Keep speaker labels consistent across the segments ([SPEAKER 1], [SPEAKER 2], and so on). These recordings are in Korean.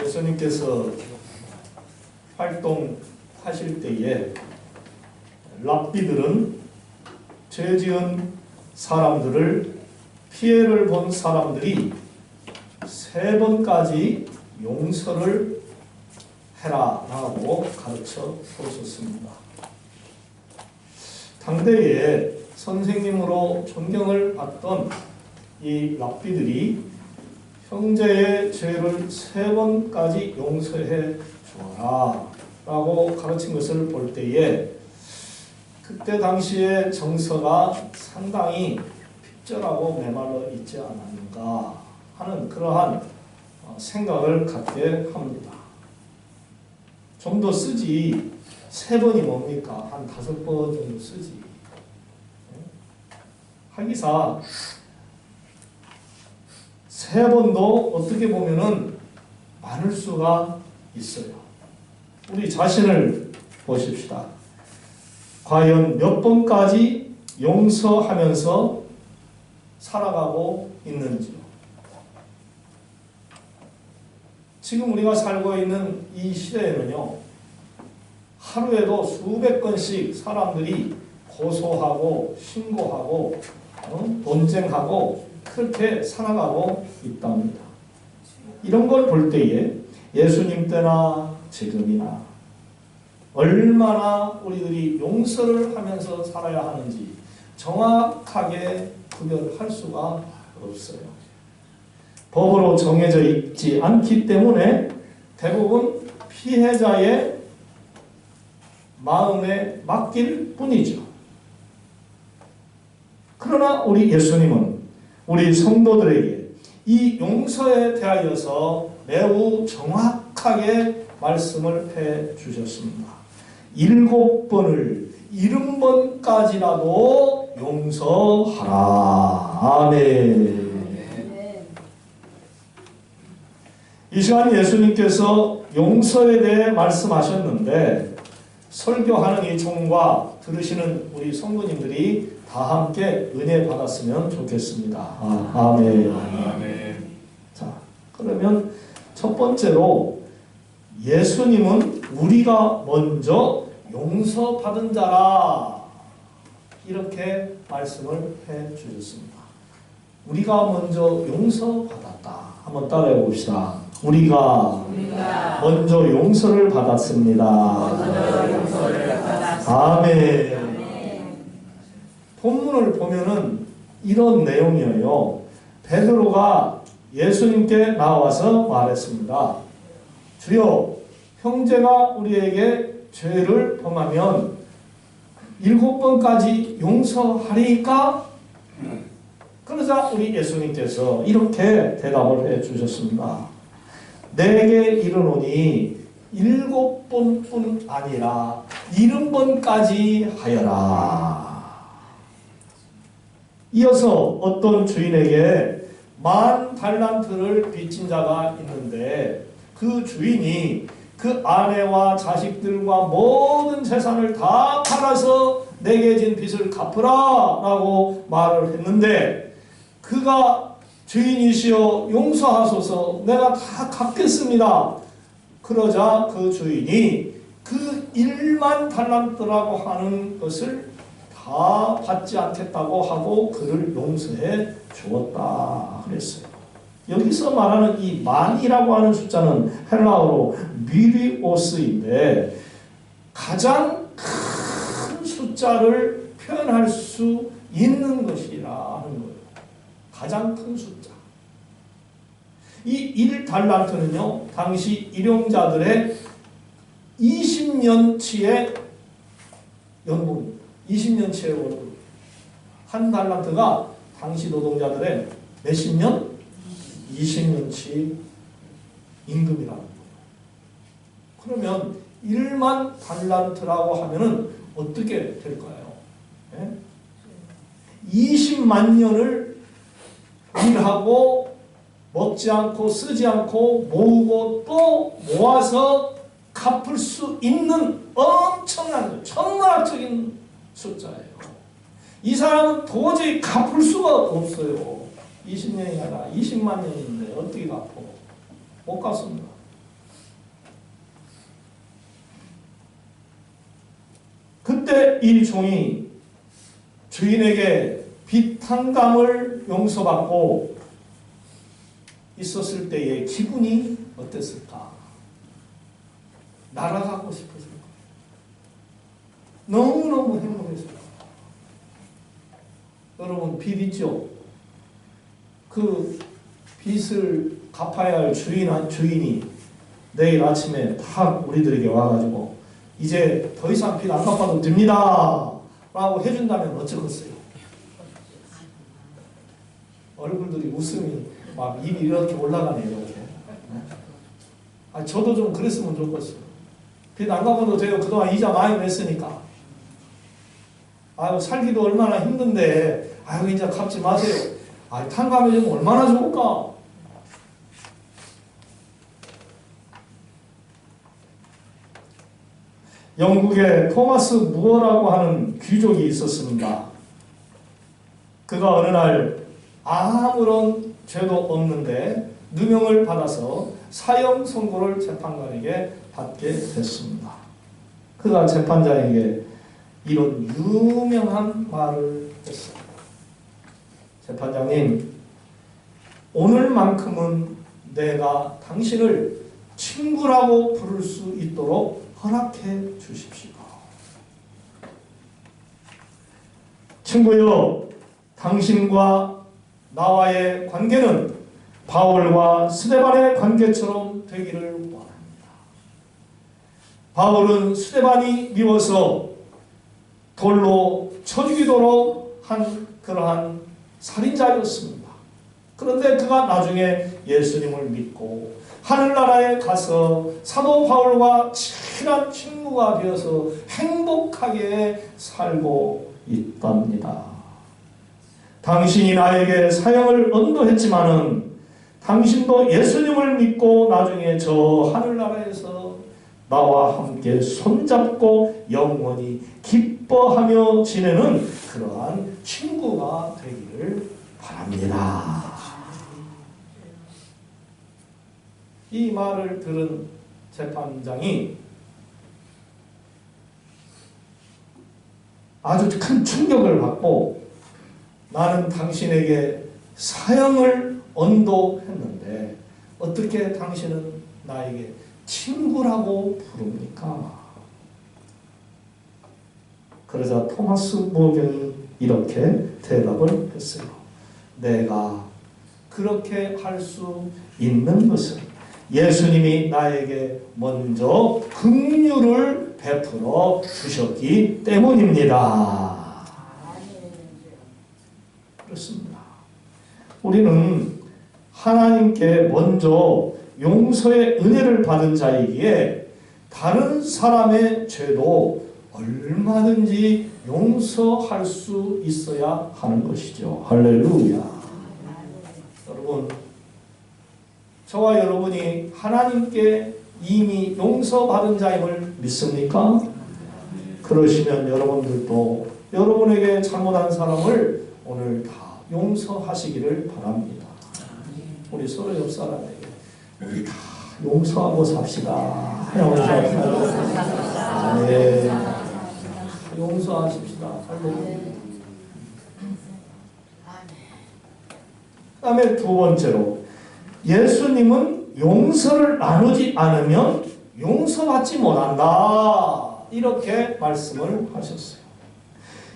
[SPEAKER 1] 예수님께서 활동하실 때에 랍비들은 죄 지은 사람들을, 피해를 본 사람들이 3번까지 용서를 해라 라고 가르쳐 주셨습니다. 당대에 선생님으로 존경을 받던 이 랍비들이 형제의 죄를 3번까지 용서해 주어라 라고 가르친 것을 볼 때에 그때 당시의 정서가 상당히 핍절하고 메말라 있지 않았는가 하는 그러한 생각을 갖게 합니다. 좀 더 쓰지, 3번이 뭡니까? 한 5번 정도 쓰지. 하기사 3번도 어떻게 보면은 많을 수가 있어요. 우리 자신을 보십시다. 과연 몇 번까지 용서하면서 살아가고 있는지요. 지금 우리가 살고 있는 이 시대에는요, 하루에도 수백 건씩 사람들이 고소하고 신고하고 논쟁하고 그렇게 살아가고 있답니다. 이런 걸 볼 때에 예수님 때나 지금이나 얼마나 우리들이 용서를 하면서 살아야 하는지 정확하게 구별할 수가 없어요. 법으로 정해져 있지 않기 때문에 대부분 피해자의 마음에 맡길 뿐이죠. 그러나 우리 예수님은 우리 성도들에게 이 용서에 대하여서 매우 정확하게 말씀을 해 주셨습니다. 7번을 70번까지라도 용서하라. 아멘. 이 시간 예수님께서 용서에 대해 말씀하셨는데 설교하는 이 총과 들으시는 우리 성도님들이 다 함께 은혜 받았으면 좋겠습니다. 아멘.
[SPEAKER 2] 아멘.
[SPEAKER 1] 자, 그러면 첫 번째로 예수님은 우리가 먼저 용서받은 자라 이렇게 말씀을 해 주셨습니다. 우리가 먼저 용서받았다. 한번 따라해 봅시다. 우리가 먼저 용서를 받았습니다. 아멘. 본문을 보면은 이런 내용이에요. 베드로가 예수님께 나와서 말했습니다. 주여, 형제가 우리에게 죄를 범하면 7번까지 용서하리까? 그러자 우리 예수님께서 이렇게 대답을 해 주셨습니다. 내게 이르노니 7번뿐 아니라 70번까지 하여라. 이어서 어떤 주인에게 10,000달란트를 빚진 자가 있는데 그 주인이 그 아내와 자식들과 모든 재산을 다 팔아서 내게 진 빚을 갚으라 라고 말을 했는데 그가 주인이시여 용서하소서 내가 다 갚겠습니다. 그러자 그 주인이 그 10,000달란트라고 하는 것을 다 받지 않겠다고 하고 그를 용서해 주었다 그랬어요. 여기서 말하는 이 만이라고 하는 숫자는 헬라어로 미리오스인데 가장 큰 숫자를 표현할 수 있는 것이라 하는 거예요. 가장 큰 숫자. 이 1달란트는요, 당시 일용자들의 20년치의 연봉입니다. 20년치의 월급. 한 달란트가 당시 노동자들의 몇십 년? 20년치 임금이라는 거예요. 그러면 10,000달란트라고 하면은 어떻게 될까요? 네? 20만 년을 일하고 먹지 않고 쓰지 않고 모으고 또 모아서 갚을 수 있는 엄청난 천문학적인 숫자예요. 이 사람은 도저히 갚을 수가 없어요. 20년이 아니라 20만 년인데 어떻게 갚어? 못 갚습니다. 그때 이 종이 주인에게 빚 한 감을 용서받고 있었을 때의 기분이 어땠을까? 날아가고 싶었을 거예요. 너무너무 행복했을 거예요. 여러분, 빚 있죠? 그 빚을 갚아야 할 주인이 내일 아침에 딱 우리들에게 와가지고 이제 더 이상 빚 안 갚아도 됩니다 라고 해준다면 어쩌겠어요? 얼굴들이 웃음이 막 입이 이렇게 올라가네요. 이렇게. 저도 좀 그랬으면 좋겠어요. 빚 안 갚아도 돼요. 그동안 이자 많이 냈으니까. 살기도 얼마나 힘든데 이제 갚지 마세요. 탕감해주면 얼마나 좋을까? 영국에 토마스 무어라고 하는 귀족이 있었습니다. 그가 어느 날 아무런 죄도 없는데 누명을 받아서 사형 선고를 재판관에게 받게 됐습니다. 그가 재판장에게 이런 유명한 말을 했어요. 재판장님, 오늘만큼은 내가 당신을 친구라고 부를 수 있도록 허락해 주십시오. 친구여, 당신과 나와의 관계는 바울과 스데반의 관계처럼 되기를 원합니다. 바울은 스데반이 미워서 돌로 쳐 죽이도록 한 그러한 살인자였습니다. 그런데 그가 나중에 예수님을 믿고 하늘나라에 가서 사도 바울과 친한 친구가 되어서 행복하게 살고 있답니다. 당신이 나에게 사형을 언도했지만은 당신도 예수님을 믿고 나중에 저 하늘나라에서 나와 함께 손잡고 영원히 기뻐하며 지내는 그러한 친구가 되기를 바랍니다. 이 말을 들은 재판장이 아주 큰 충격을 받고 나는 당신에게 사형을 언도했는데 어떻게 당신은 나에게 친구라고 부릅니까? 그러자 토마스 무어경이 이렇게 대답을 했어요. 내가 그렇게 할 수 있는 것은 예수님이 나에게 먼저 긍휼을 베풀어 주셨기 때문입니다. 그렇습니다. 우리는 하나님께 먼저 용서의 은혜를 받은 자이기에 다른 사람의 죄도 얼마든지 용서할 수 있어야 하는 것이죠. 할렐루야. 여러분, 저와 여러분이 하나님께 이미 용서받은 자임을 믿습니까? 그러시면 여러분들도 여러분에게 잘못한 사람을 오늘 다 용서하시기를 바랍니다. 우리 서로 옆 사람에게 우리 다 용서하고 삽시다. 용서합시다. 네. 용서하십시다. 그 다음에 두 번째로 예수님은 용서를 나누지 않으면 용서받지 못한다. 이렇게 말씀을 하셨어요.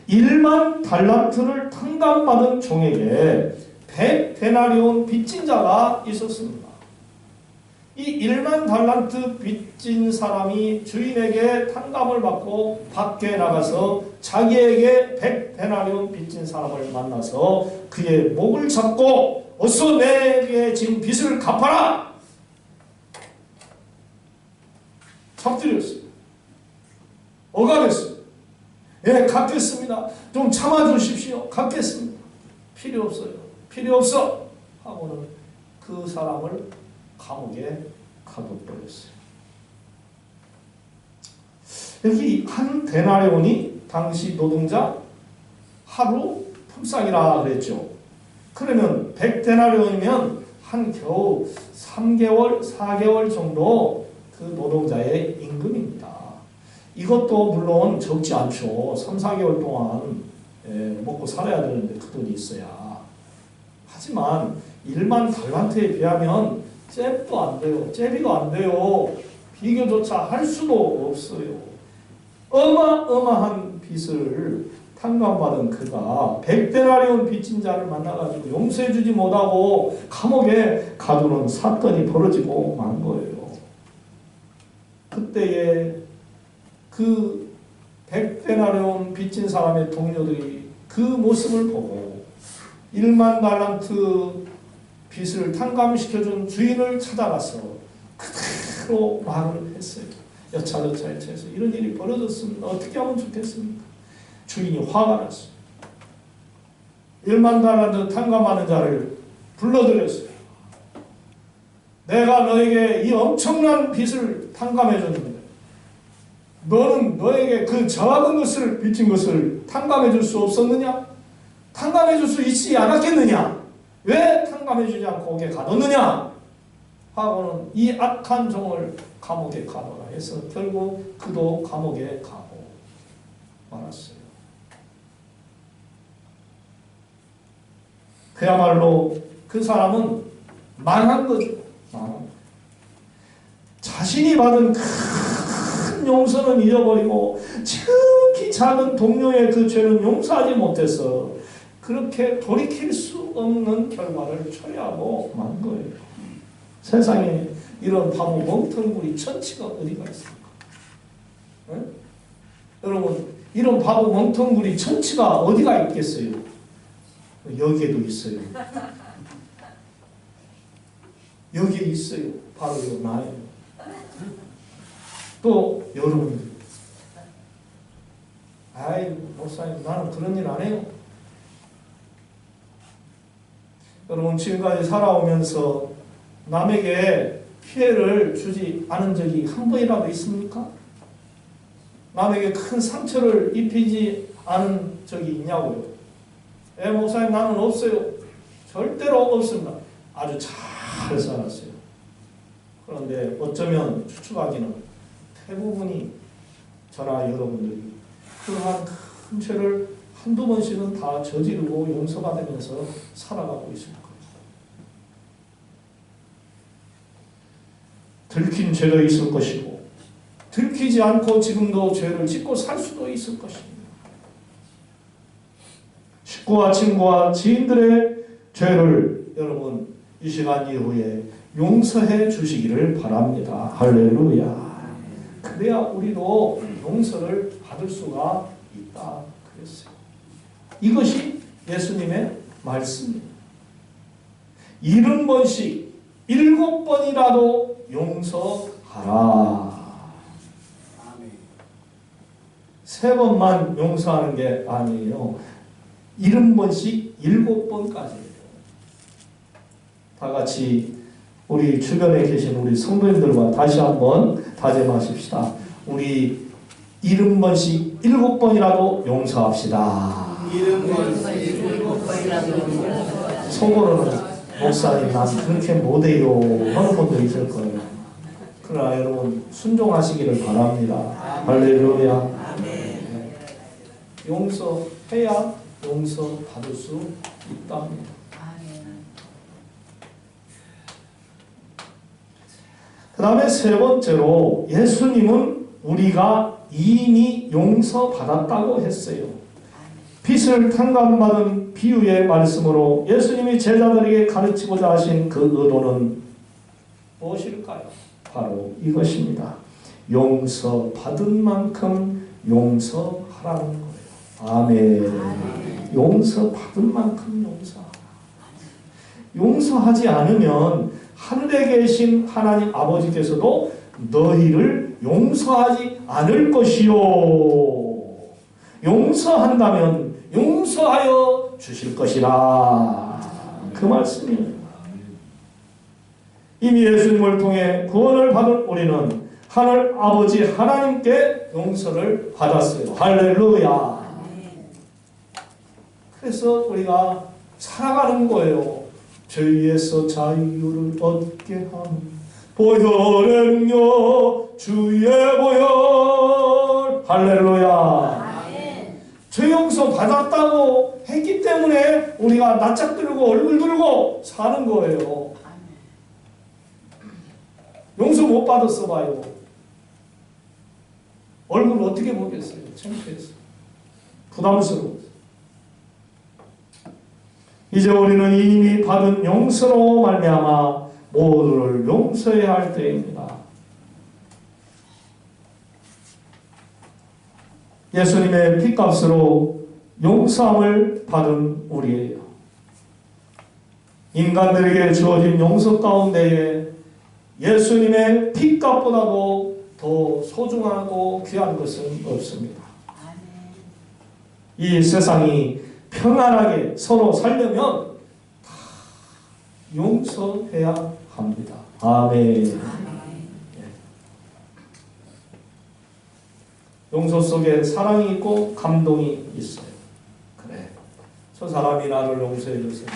[SPEAKER 1] 1만 달란트를 탕감받은 종에게 100데나리온 빚진 자가 있었습니다. 이 1만 달란트 빚진 사람이 주인에게 탕감을 받고 밖에 나가서 자기에게 100데나리온 빚진 사람을 만나서 그의 목을 잡고 어서 내게 지금 빚을 갚아라! 잡들였어요. 억압했어요. 예, 갚겠습니다. 좀 참아주십시오. 갚겠습니다. 필요 없어요. 필요 없어! 하고는 그 사람을 감옥에 가둬버렸어요. 여기 한 데나리온이 당시 노동자 하루 품삯이라 그랬죠. 그러면 100데나리온이면 한 겨우 3개월, 4개월 정도 그 노동자의 임금입니다. 이것도 물론 적지 않죠. 3, 4개월 동안 먹고 살아야 되는데 그 돈이 있어야. 하지만 1만 달란트에 비하면 잽도 안 돼요. 잽이도 안 돼요. 비교조차 할 수도 없어요. 어마어마한 빚을 탕감받은 그가 100데나리온 빚진 자를 만나가지고 용서해주지 못하고 감옥에 가두는 사건이 벌어지고 만 거예요. 그때에 그 100데나리온 빚진 사람의 동료들이 그 모습을 보고 1만 달란트 빚을 탕감시켜준 주인을 찾아가서 그대로 말을 했어요. 여차저차해서 이런 일이 벌어졌으면 어떻게 하면 좋겠습니까? 주인이 화가 났어요. 1만 달란트 탕감하는 자를 불러들였어요. 내가 너에게 이 엄청난 빚을 탕감해 줬는데 너는 너에게 그 저하던 것을 빚진 것을 탕감해 줄 수 없었느냐? 탕감해 줄 수 있지 않았겠느냐? 왜 탕감해 주지 않고 거기에 가뒀느냐? 하고는 이 악한 종을 감옥에 가둬라 해서 결국 그도 감옥에 가고 말았어요. 그야말로 그 사람은 망한 거죠. 자신이 받은 큰 용서는 잊어버리고 지극히 작은 동료의 그 죄는 용서하지 못해서 그렇게 돌이킬 수 없는 결과를 초래하고 만 거예요. 세상에 이런 바보 멍텅구리 천치가 어디가 있습니까? 네? 여러분 이런 바보 멍텅구리 천치가 어디가 있겠어요? 여기에도 있어요. 여기에 있어요. 바로 이 나예요. 또 여러분들. 아이 목사님 나는 그런 일 안 해요. 여러분 지금까지 살아오면서 남에게 피해를 주지 않은 적이 한 번이라도 있습니까? 남에게 큰 상처를 입히지 않은 적이 있냐고요? 목사님 나는 없어요. 절대로 없습니다. 아주 잘 살았어요. 그런데 어쩌면 추측하기는 대부분이 저나 여러분들이 그러한 큰 죄를 한두 번씩은 다 저지르고 용서받으면서 살아가고 있을 거예요. 들킨 죄도 있을 것이고 들키지 않고 지금도 죄를 짓고 살 수도 있을 것입니다. 식구와 친구와 지인들의 죄를 여러분 이 시간 이후에 용서해 주시기를 바랍니다. 할렐루야. 그래야 우리도 용서를 받을 수가 있다 그랬어요. 이것이 예수님의 말씀입니다. 70번씩 7번이라도 용서하라. 3번만 용서하는 게 아니에요. 70번씩 7번까지예요. 다 같이 우리 주변에 계신 우리 성도님들과 다시 한번 다짐하십시다. 우리 70번씩 7번이라도 용서합시다.
[SPEAKER 2] 7번씩 7번이라도
[SPEAKER 1] 속으로는 목사님 난 그렇게 못해요 하는 분도 있을 거예요. 그러나 여러분 순종하시기를 바랍니다. 할렐루야. 용서해야 용서받을 수 있답니다. 그 다음에 3번째로 예수님은 우리가 이미 용서받았다고 했어요. 빚을 탕감받은 비유의 말씀으로 예수님이 제자들에게 가르치고자 하신 그 의도는 무엇일까요? 바로 이것입니다. 용서받은 만큼 용서하라는 거예요. 아멘. 용서받은 만큼 용서하라. 용서하지 않으면 하늘에 계신 하나님 아버지께서도 너희를 용서하지 않을 것이요. 용서한다면 용서하여 주실 것이라. 그 말씀입니다. 이미 예수님을 통해 구원을 받은 우리는 하늘 아버지 하나님께 용서를 받았어요. 할렐루야. 그래서 우리가 살아가는 거예요. 죄에서 자유를 얻게 하는 보혈은요 주의 보혈. 할렐루야. 죄 용서 받았다고 했기 때문에 우리가 낯짝 들고 얼굴 들고 사는 거예요. 용서 못 받았어 봐요. 얼굴 어떻게 보겠어요? 창피해서. 부담스러워. 이제 우리는 이미 받은 용서로 말미암아 모두를 용서해야 할 때입니다. 예수님의 핏값으로 용서함을 받은 우리예요. 인간들에게 주어진 용서 가운데에 예수님의 핏값보다도 더 소중하고 귀한 것은 없습니다. 이 세상이 평안하게 서로 살려면 다 용서해야 합니다. 아멘. 용서 속에 사랑이 있고 감동이 있어요. 그래, 저 사람이 나를 용서해 줬으니까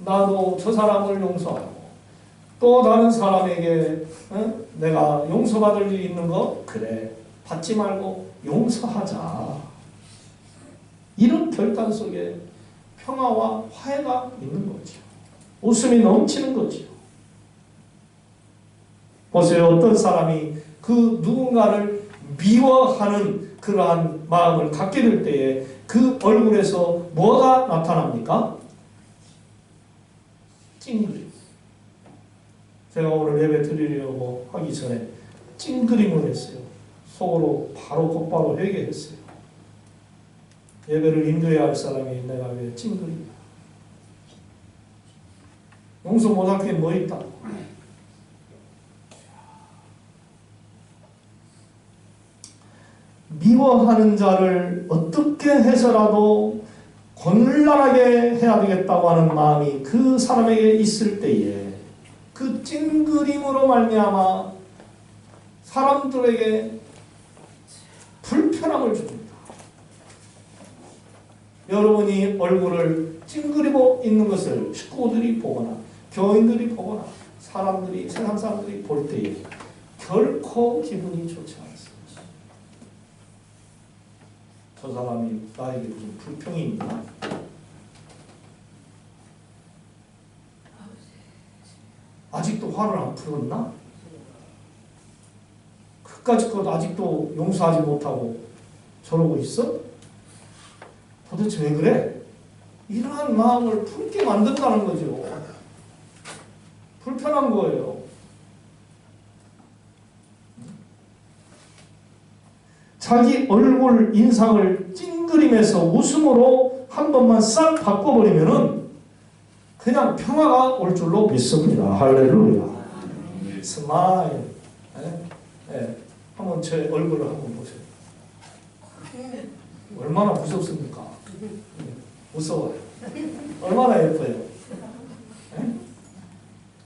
[SPEAKER 1] 나도 저 사람을 용서하고 또 다른 사람에게 내가 용서받을 일이 있는 거 그래, 받지 말고 용서하자. 이런 결단 속에 평화와 화해가 있는 거죠. 웃음이 넘치는 거죠. 보세요. 어떤 사람이 그 누군가를 미워하는 그러한 마음을 갖게 될 때에 그 얼굴에서 뭐가 나타납니까? 찡그림. 제가 오늘 예배 드리려고 하기 전에 찡그림을 했어요. 속으로 바로 곧바로 회개했어요. 예배를 인도해야 할 사람이 내가 왜 찡그리냐. 용서 못할 게 뭐 있다. 미워하는 자를 어떻게 해서라도 곤란하게 해야 되겠다고 하는 마음이 그 사람에게 있을 때에 그 찡그림으로 말미암아 사람들에게 불편함을 줍니다. 여러분이 얼굴을 찡그리고 있는 것을 식구들이 보거나 교인들이 보거나 사람들이, 세상 사람들이 볼 때에 결코 기분이 좋지 않습니다. 저 사람이 나에게 무슨 불평이 있나? 아직도 화를 안 풀었나? 그까짓 것 아직도 용서하지 못하고 저러고 있어? 도대체 왜 그래? 이러한 마음을 품게 만든다는 거죠. 불편한 거예요. 자기 얼굴 인상을 찡그림에서 웃음으로 한 번만 싹 바꿔버리면은 그냥 평화가 올 줄로 믿습니다. 할렐루야. 스마일. 한번 제 얼굴을 한번 보세요. 얼마나 무섭습니까? 무서워요. 얼마나 예뻐요.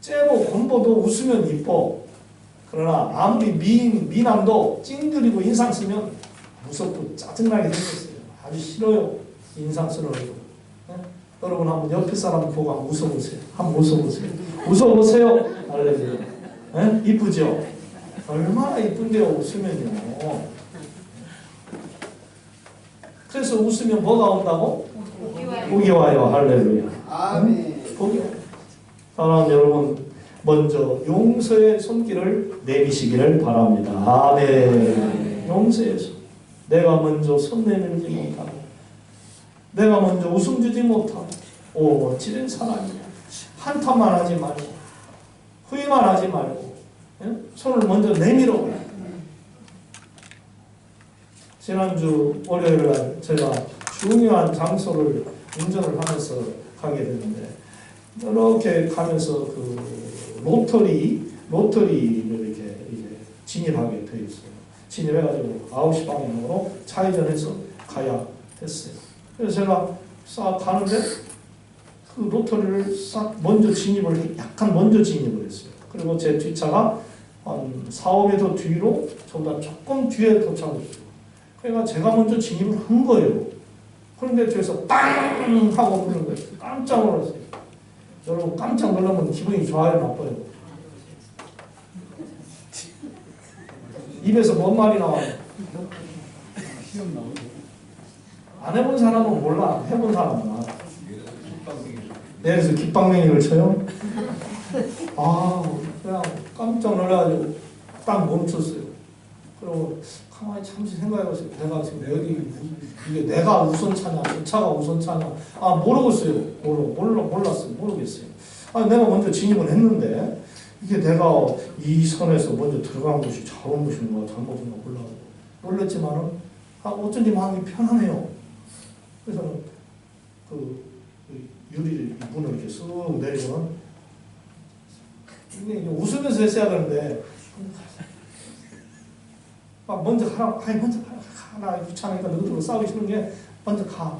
[SPEAKER 1] 째고 곤보도 웃으면 이뻐. 그러나 아무리 미남도 찡그리고 인상 쓰면 무섭고 짜증나게 생겼어요. 아주 싫어요. 인상스러워요. 여러분 한번 옆에 사람 보고 한번 웃어보세요. 한번 웃어보세요. 웃어보세요. 알레루야. 이쁘죠? 얼마나 이쁜데요. 웃으면요. 그래서 웃으면 뭐가 온다고? 복이 와요. 할렐루야.
[SPEAKER 2] 아멘.
[SPEAKER 1] 복이 와요. 사랑하는 여러분, 먼저 용서의 손길을 내미시기를 바랍니다. 아멘. 용서의 손. 내가 먼저 손 내밀지 못하고 내가 먼저 웃음 주지 못하고 멋지는 사람이야. 한탄만 하지 말고 후회만 하지 말고 손을 먼저 내밀어. 지난주 월요일날 제가 중요한 장소를 운전을 하면서 가게 됐는데 이렇게 가면서 그 로터리를 이렇게 진입하게 돼 있어요. 진입해가지고 9시 방향으로 좌회전해서 가야 됐어요. 그래서 제가 싹 가는데 그 로터리를 싹 약간 먼저 진입을 했어요. 그리고 제 뒷차가 한 4, 5m 뒤로 저보다 조금 뒤에 도착했어요. 그러니까 제가 먼저 진입을 한 거예요. 그런데 뒤에서 빵! 하고 부는 거예요. 깜짝 놀랐어요. 여러분 깜짝 놀라면 기분이 좋아요, 나빠요? 입에서 뭔 말이 나와요?
[SPEAKER 3] 시험 나오죠.
[SPEAKER 1] 안 해본 사람은 몰라. 해본 사람은 알아. 예를 들어서 깃방맹이를 쳐요. 그냥 깜짝 놀라가지고 딱 멈췄어요. 그리고 가만히 잠시 생각해봤어요. 내가 지금 여기 이게 내가 우선차냐, 저 차가 우선차냐, 모르겠어요. 몰랐어요. 모르겠어요. 내가 먼저 진입을 했는데 이게 내가 이 선에서 먼저 들어간 것이 잘못인가 잘못인가 몰라가지고 놀랐지만은 어쩐지 마음이 편하네요. 그래서 그 유리 문을 이렇게 쑥 내리면 이게 웃으면서 했어야 되는데 먼저 가라. 먼저 가라. 귀찮으니까 너희들하고 싸우기 싫은 게 먼저 가.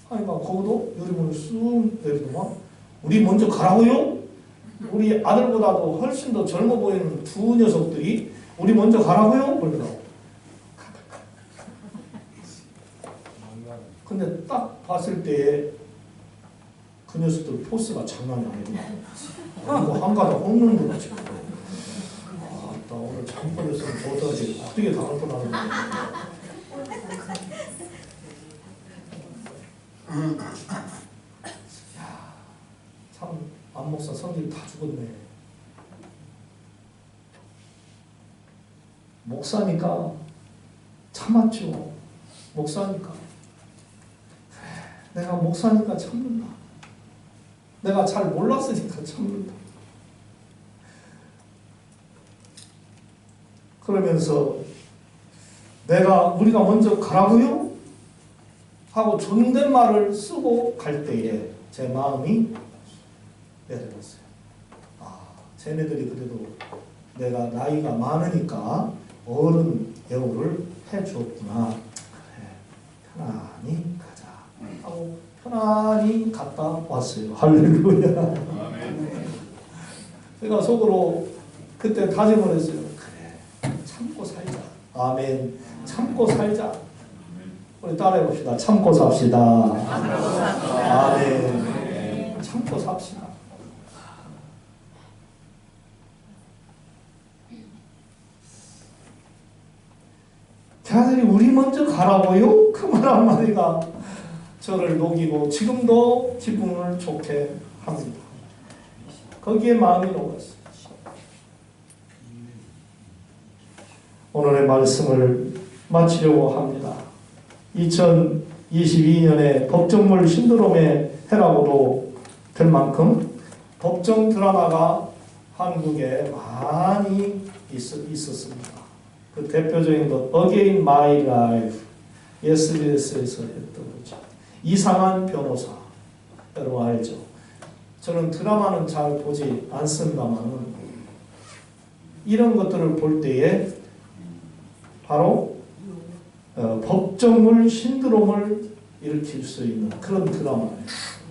[SPEAKER 1] 거기도 유리문을 쑥 내리더만 우리 먼저 가라고요? 우리 아들보다도 훨씬 더 젊어 보이는 두 녀석들이 우리 먼저 가라고요? 그러더라고. 근데 딱 봤을 때 그 녀석들 포스가 장난이 아니더라고. 이거 한 가닥 홈런 거 같이. 나 오늘 잘못했으면 저한테 어떻게 당할 뻔하는데. 참 안목사 성질 다 죽었네. 목사니까 참았죠. 목사니까. 내가 목사니까 참는다. 내가 잘 몰랐으니까 참는다. 그러면서 우리가 먼저 가라고요? 하고 존댓말을 쓰고 갈 때에 제 마음이 내려갔어요. 쟤네들이 그래도 내가 나이가 많으니까 어른 대우를 해주었구나. 그래, 편안히 가자 하고 편안히 갔다 왔어요. 할렐루야. 제가 속으로 그때 다짐을 했어요. 그래, 참고 살자. 아멘. 참고 살자. 우리 따라해 봅시다. 참고 삽시다. 아멘. 참고 삽시다. 걔들이 우리 먼저 가라고요? 그 말 한마디가 저를 녹이고 지금도 기분을 좋게 합니다. 거기에 마음이 녹았어요. 오늘의 말씀을 마치려고 합니다. 2022년에 법정물 신드롬의 해라고도 될 만큼 법정 드라마가 한국에 많이 있었습니다. 그 대표적인 것 Again My Life, SBS에서 했던 거죠. 이상한 변호사, 여러분 알죠? 저는 드라마는 잘 보지 않습니다만 이런 것들을 볼 때에 바로 법정물 신드롬을 일으킬 수 있는 그런 드라마예요.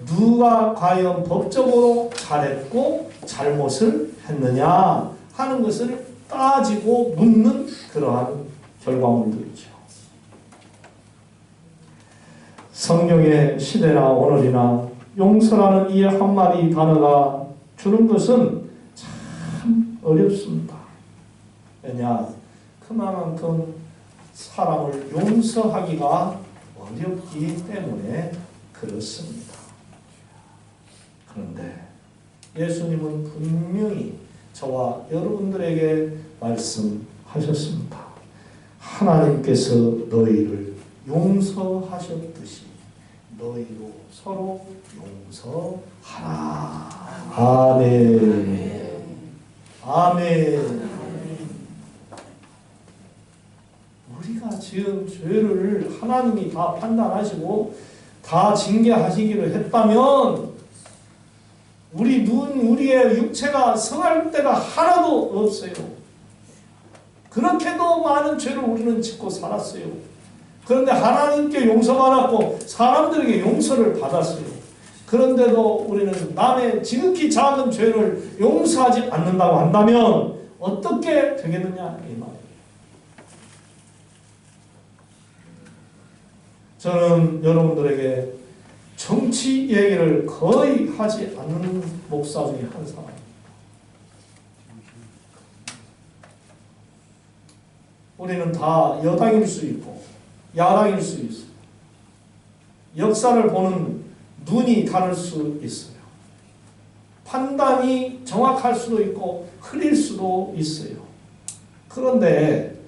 [SPEAKER 1] 누가 과연 법적으로 잘했고 잘못을 했느냐 하는 것을 따지고 묻는 그러한 결과물들이죠. 성경의 시대나 오늘이나 용서라는 이 한마디 단어가 주는 것은 참 어렵습니다. 왜냐? 그만큼 사람을 용서하기가 어렵기 때문에 그렇습니다. 그런데 예수님은 분명히 저와 여러분들에게 말씀하셨습니다. 하나님께서 너희를 용서하셨듯이 너희도 서로 용서하라. 아멘. 아멘. 우리가 지은 죄를 하나님이 다 판단하시고 다 징계하시기로 했다면 우리의 육체가 성할 때가 하나도 없어요. 그렇게도 많은 죄를 우리는 짓고 살았어요. 그런데 하나님께 용서받았고 사람들에게 용서를 받았어요. 그런데도 우리는 남의 지극히 작은 죄를 용서하지 않는다고 한다면 어떻게 되겠느냐 이 말이에요. 저는 여러분들에게 정치 얘기를 거의 하지 않는 목사 중에 한 사람입니다. 우리는 다 여당일 수 있고 야당일 수 있어요. 역사를 보는 눈이 다를 수 있어요. 판단이 정확할 수도 있고 흐릴 수도 있어요. 그런데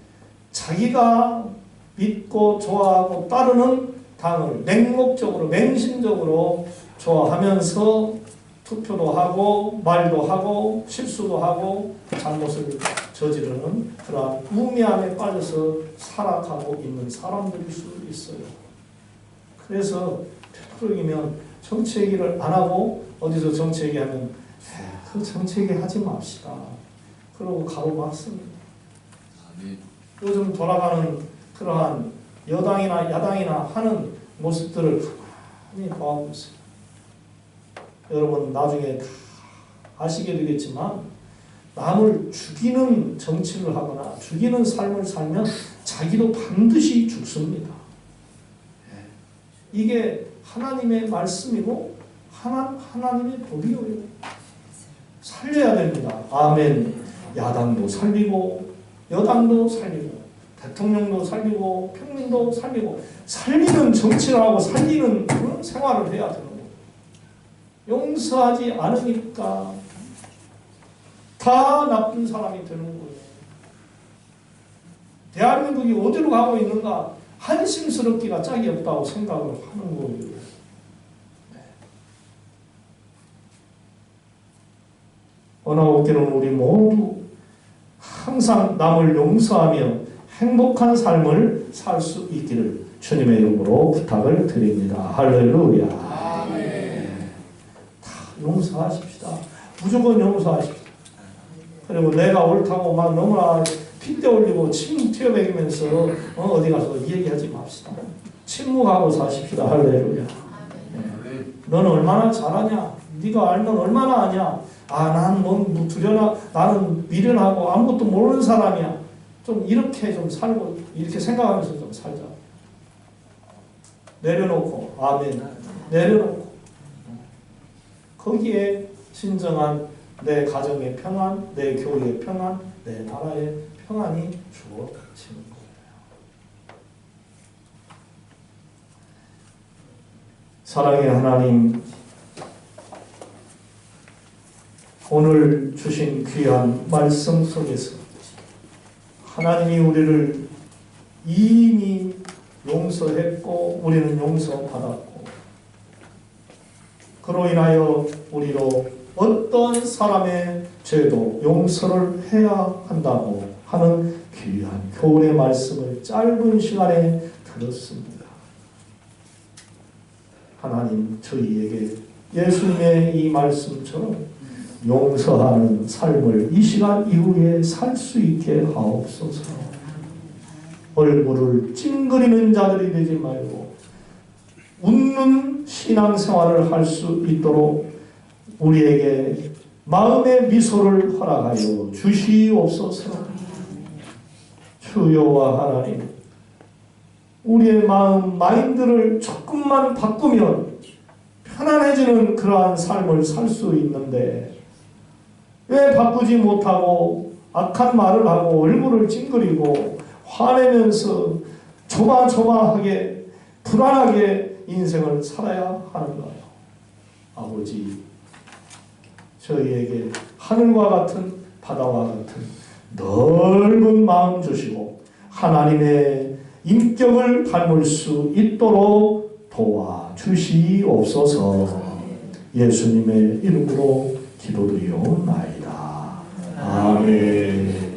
[SPEAKER 1] 자기가 믿고 좋아하고 따르는 당을 맹목적으로 맹신적으로 좋아하면서 투표도 하고 말도 하고 실수도 하고 잘못을 저지르는 그러한 우매함에 빠져서 살아가고 있는 사람들일 수 있어요. 그래서 되도록이면 정치 얘기를 안 하고 어디서 정치 얘기하면 그 정치 얘기 하지 맙시다. 그러고 가로막습니다. 요즘 돌아가는 그러한 여당이나 야당이나 하는 모습들을 가만히 봐오고 있어요. 여러분 나중에 다 아시게 되겠지만 남을 죽이는 정치를 하거나 죽이는 삶을 살면 자기도 반드시 죽습니다. 이게 하나님의 말씀이고 하나님의 법이요. 살려야 됩니다. 아멘. 야당도 살리고 여당도 살리고 대통령도 살리고 평민도 살리고 살리는 정치를 하고 살리는 그런 생활을 해야 되는 거예요. 용서하지 않으니까 다 나쁜 사람이 되는 거예요. 대한민국이 어디로 가고 있는가 한심스럽기가 짝이 없다고 생각을 하는 거예요. 원하옵기는 우리 모두 항상 남을 용서하며 행복한 삶을 살 수 있기를 주님의 이름으로 부탁을 드립니다. 할렐루야. 다 용서하십시다. 무조건 용서하십시다. 그리고 내가 옳다고 막 너무나 핏대 올리고 침 튀어내리면서 어디 가서 얘기하지 맙시다. 침묵하고 사십시다. 할렐루야. 너는 얼마나 잘하냐? 네가 알면 얼마나 아냐? 난 뭐 두려나 나는 미련하고 아무것도 모르는 사람이야. 좀 이렇게 좀 살고 이렇게 생각하면서 좀 살자. 내려놓고 아멘. 내려놓고 거기에 진정한 내 가정의 평안, 내 교회의 평안, 내 나라의 평안이 주어지는 거예요. 사랑의 하나님, 오늘 주신 귀한 말씀 속에서 하나님이 우리를 이미 용서했고 우리는 용서받았고 그로 인하여 우리로 어떤 사람의 죄도 용서를 해야 한다고 하는 귀한 교훈의 말씀을 짧은 시간에 들었습니다. 하나님 저희에게 예수님의 이 말씀처럼 용서하는 삶을 이 시간 이후에 살 수 있게 하옵소서. 얼굴을 찡그리는 자들이 되지 말고 웃는 신앙생활을 할 수 있도록 우리에게 마음의 미소를 허락하여 주시옵소서. 주여와 하나님, 우리의 마음 마인드를 조금만 바꾸면 편안해지는 그러한 삶을 살 수 있는데 왜 바꾸지 못하고 악한 말을 하고 얼굴을 찡그리고 화내면서 조마조마하게 불안하게 인생을 살아야 하는가요? 아버지, 저희에게 하늘과 같은 바다와 같은 넓은 마음 주시고 하나님의 인격을 닮을 수 있도록 도와주시옵소서. 예수님의 이름으로 기도드리옵나이다. 아멘.